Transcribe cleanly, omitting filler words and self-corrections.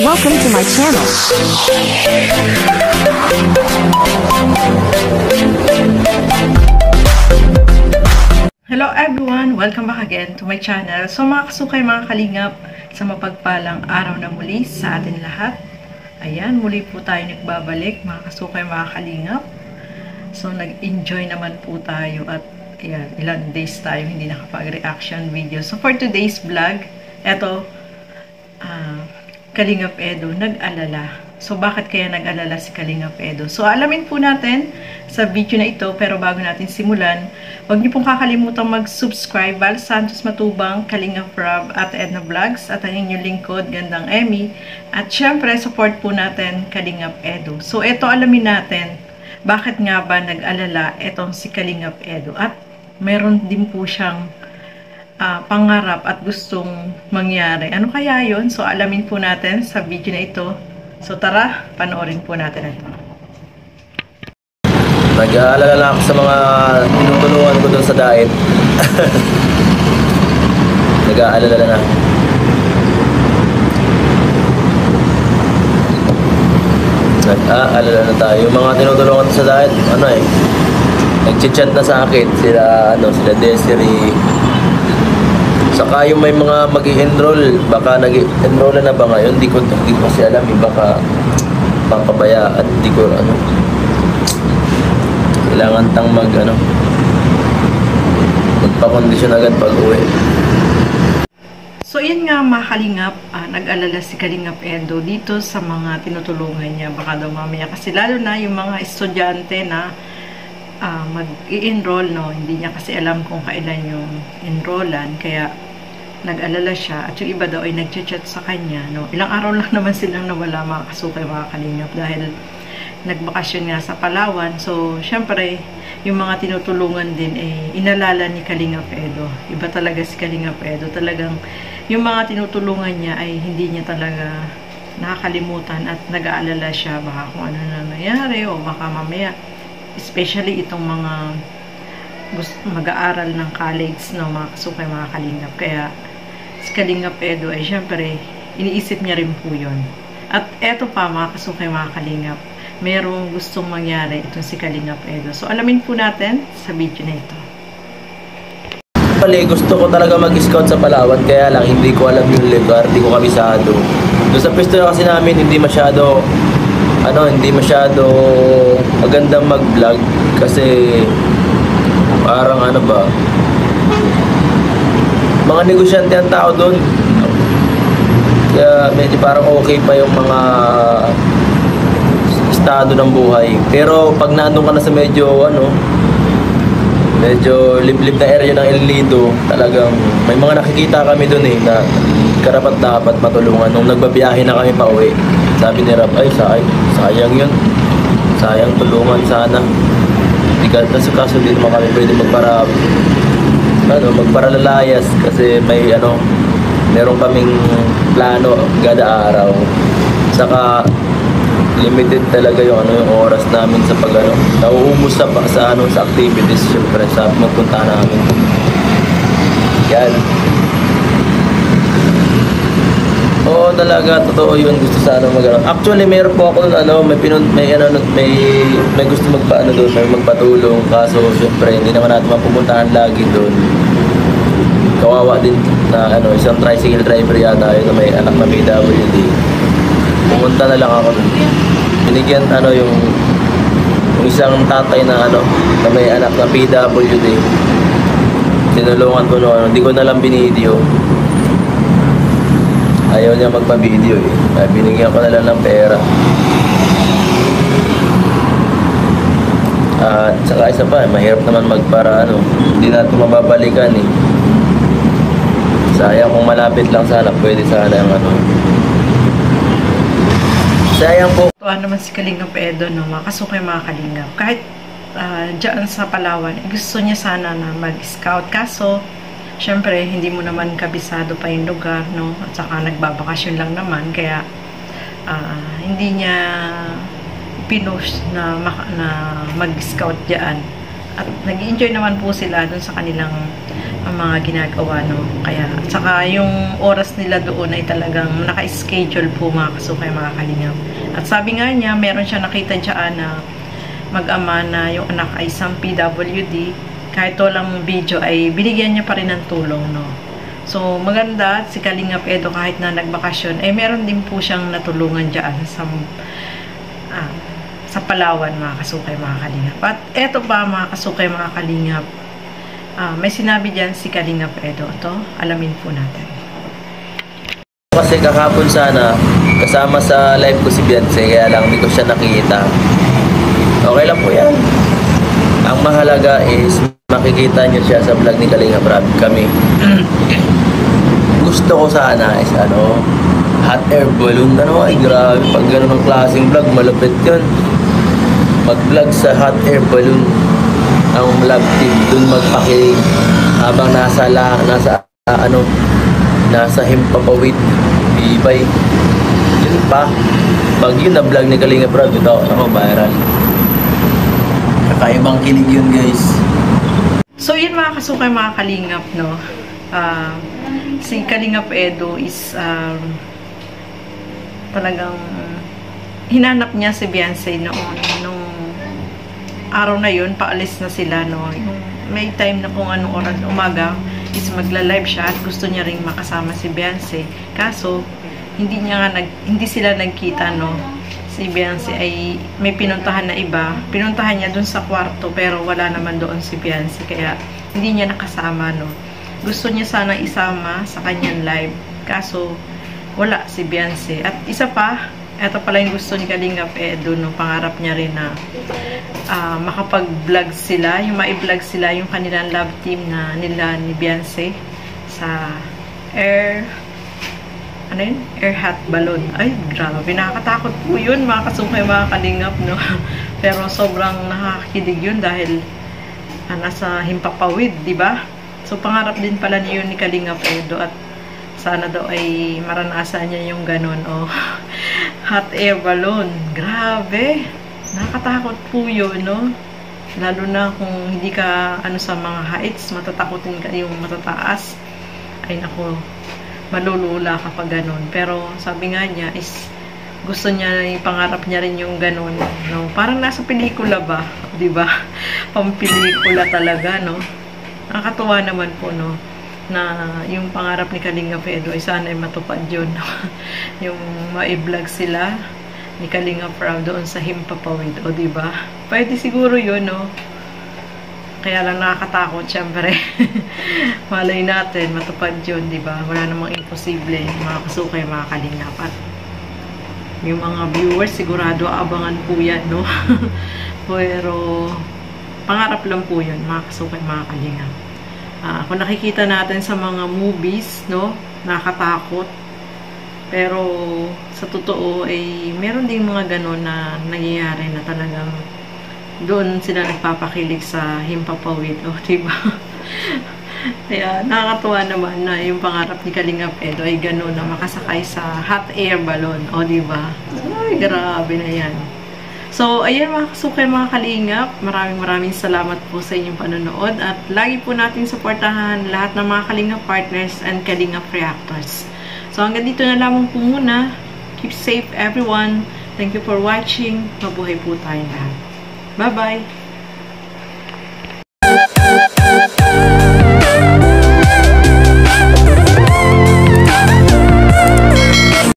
Welcome to my channel. Hello everyone! Welcome back again to my channel. So mga kasukay, mga kalingap, sa mapagpalang araw na muli sa atin lahat. Ayan, muli po tayo nagbabalik, mga kasukay, mga kalingap. So nag-enjoy naman po tayo at ayan, ilang days tayo hindi nakapag-reaction video. So for today's vlog, eto, Kalingap Edo, nag-alala. So, bakit kaya nag-alala si Kalingap Edo? So, alamin po natin sa video na ito. Pero bago natin simulan, huwag niyo pong kakalimutang mag-subscribe. Val Santos Matubang, Kalingap Rob, at Edna Vlogs, at ang inyong lingkod, Gandang Emmy. At syempre, support po natin Kalingap Edo. So, ito alamin natin, bakit nga ba nag-alala itong si Kalingap Edo? At meron din po siyang pangarap at gustong mangyari. Ano kaya yon? So, alamin po natin sa video na ito. So, tara, panoorin po natin ito. Nag-aalala na ako sa mga tinutulungan ko doon sa diet. Nag-aalala na. Nag-aalala na tayo. Yung mga tinutulungan ko sa diet, nag-chat na sa akin. Sila Desiree. Saka yung may mga mag-i-enroll, baka nag-i-enroll na ba ngayon? Hindi ko kasi alam, baka papabaya at hindi ko kailangan tang magpa-kondisyon agad pag uwi. So yun nga mga kalingap, nag-alala si Kalingap Edo dito sa mga tinutulungan niya, baka daw mamaya, kasi lalo na yung mga estudyante na mag-i-enroll, hindi niya kasi alam kung kailan yung enrollan, kaya nag-alala siya. At yung iba daw ay nag-chat sa kanya, ilang araw lang naman silang nawala, mga kasukay, mga kalingap, dahil nagbakasyon nga sa Palawan. So syempre yung mga tinutulungan din inalala ni Kalingap Edo. Iba talaga si Kalingap Edo, talagang yung mga tinutulungan niya ay hindi niya talaga nakakalimutan at nag-aalala siya baka kung ano na nangyari o baka mamaya, especially itong mga mag-aaral ng college, mga kasukay, mga kalingap. Kaya si Kalingap Edo ay syempre iniisip niya rin po yun. At eto pa mga kasukay, mga kalingap, merong gustong mangyari itong si Kalingap Edo. So alamin po natin sa video na ito. Gusto ko talaga mag-scout sa Palawan, kaya lang hindi ko alam yung lugar, hindi ko kabisado. Doon sa pwesto kasi namin hindi masyado magandang mag-vlog kasi parang mga negosyante ang tao doon. Kaya medyo parang okay pa yung mga estado ng buhay. Pero pag naandun ka na sa medyo liblib na area ng El Nido, talagang may mga nakikita kami doon na karapat dapat matulungan. Nung nagbabiyahe na kami pa uwi, sabi ni Rab, sayang yun. Sayang, tulungan sana. Kaso di naman kami pwede magparalayas kasi meron kaming plano kada araw. Saka limited talaga yung oras namin sa nauubos sa activities, syempre sa magpunta namin. Yan. Oo, talaga, totoo yun. Gusto sana Actually, meron po ako may gusto magpatulong. Kaso, syempre, hindi naman natin mapupuntahan lagi doon. Kawawa din na isang tricycle driver yata yun na may anak na PWD. Pumunta na lang ako doon. Binigyan yung isang tatay na may anak na PWD. Tinulungan ko hindi ko na lang binideo. Ayaw niya magpa-video binigyan ko na lang ng pera. At saka isa pa, mahirap naman hindi natin mababalikan Sayang kung malapit lang sana, pwede sana yung sayang po. Tuwa naman si Kalingap Edo, mga kasukay, mga kalingap. Kahit dyan sa Palawan, gusto niya sana na mag-scout. Kaso syempre, hindi mo naman kabisado pa yung lugar, At saka nagbabakasyon lang naman, kaya hindi niya pinost na mag-scout dyan. At nag-enjoy naman po sila dun sa kanilang mga ginagawa, no? Kaya, at saka yung oras nila doon ay talagang naka-schedule po mga kasukay, mga kalingap. At sabi nga niya, meron siya nakita dyan na mag-ama na yung anak ay isang PWD. Kahit walang video ay binigyan niya pa rin ng tulong, no? So, maganda si Kalingap Edo kahit na nagbakasyon, ay meron din po siyang natulungan dyan sa Palawan, mga kasukay, mga kalingap. At eto pa, mga kasukay, mga kalingap, may sinabi dyan si Kalingap Edo. Ito, alamin po natin. Kasi kahapon sana, kasama sa live ko si Beyonce, kaya lang hindi ko siya nakita. Okay lang po yan. Ang mahalaga is makikita nyo siya sa vlog ni Kalingap Rob kami. Gusto ko sana is hot air balloon. Ay grabe, pag gano'n ng klaseng vlog, malapit yun. Mag-vlog sa hot air balloon ang vlog team, dun magpakilig habang nasa himpapawid, bibay. Yun pa, pag yun na vlog ni Kalingap Rob, ito ako viral. Kakaibang kilig yun, guys. So yun, mga kasukay, mga kalingap, no? Si Kalingap Edo is talagang hinanap niya si Beyonce noon, nung araw na yun, paalis na sila, no? Yung may time na kung anong oras umaga is magla-live siya at gusto niya ring makasama si Beyonce. Kaso, hindi sila nagkita, no? Si Beyonce ay may pinuntahan na iba. Pinuntahan niya dun sa kwarto pero wala naman doon si Beyonce, kaya hindi niya nakasama, no? Gusto niya sana isama sa kanyang live. Kaso, wala si Beyonce. At isa pa, ito pala yung gusto ni Kalingap Edo, no? Pangarap niya rin na makapag-vlog sila, yung ma-vlog sila yung kanilang love team na nila ni Beyonce sa air hot balloon. Ay, grabe, nakakatakot po yun, mga kasukay, mga kalingap, no? Pero sobrang nakakakilig yun dahil nasa himpapawid, di ba? So, pangarap din pala niyo ni Kalingap Edo at sana daw ay maranasan niya yung ganun, hot air balloon. Grabe, nakakatakot po yun, no? Lalo na kung hindi ka sa mga heights, matatakotin ka yung matataas. Ay nako, malulula kapag ganun. Pero sabi nga niya is gusto niya, pangarap niya rin yung ganun, no? Parang nasa pelikula ba, 'di ba? Pampelikula talaga, no? Nakakatuwa naman po, no, na yung pangarap ni Kalingap Edo ay sana ay matupad yun, no? Yung ma-vlog sila ni Kalingap Rob doon sa himpapawid, o diba? Pwede siguro yun, no? Kaya lang nakakatakot, syempre. Malay natin, matupad yun, diba? Wala namang imposible, mga kasukay, mga kalingap. At yung mga viewers, sigurado abangan po yan, no? Pero, pangarap lang po yun, mga kasukay, mga kalingap. Kung nakikita natin sa mga movies, no? Nakakatakot. Pero, sa totoo, ay meron ding mga ganon na nangyayari na talagang doon sila nagpapakilig sa himpapawid, diba? Kaya, nakakatuwa naman na yung pangarap ni Kalingap Edo ay ganon na makasakay sa hot air balloon, diba? Ay, grabe na yan. So, ayan, mga kasukay, mga kalingap, maraming salamat po sa inyong panonood at lagi po natin supportahan lahat ng mga kalingap partners and kalingap reactors. So, hanggang dito na lamang po muna. Keep safe, everyone. Thank you for watching. Mabuhay po tayo lahat. Bye-bye!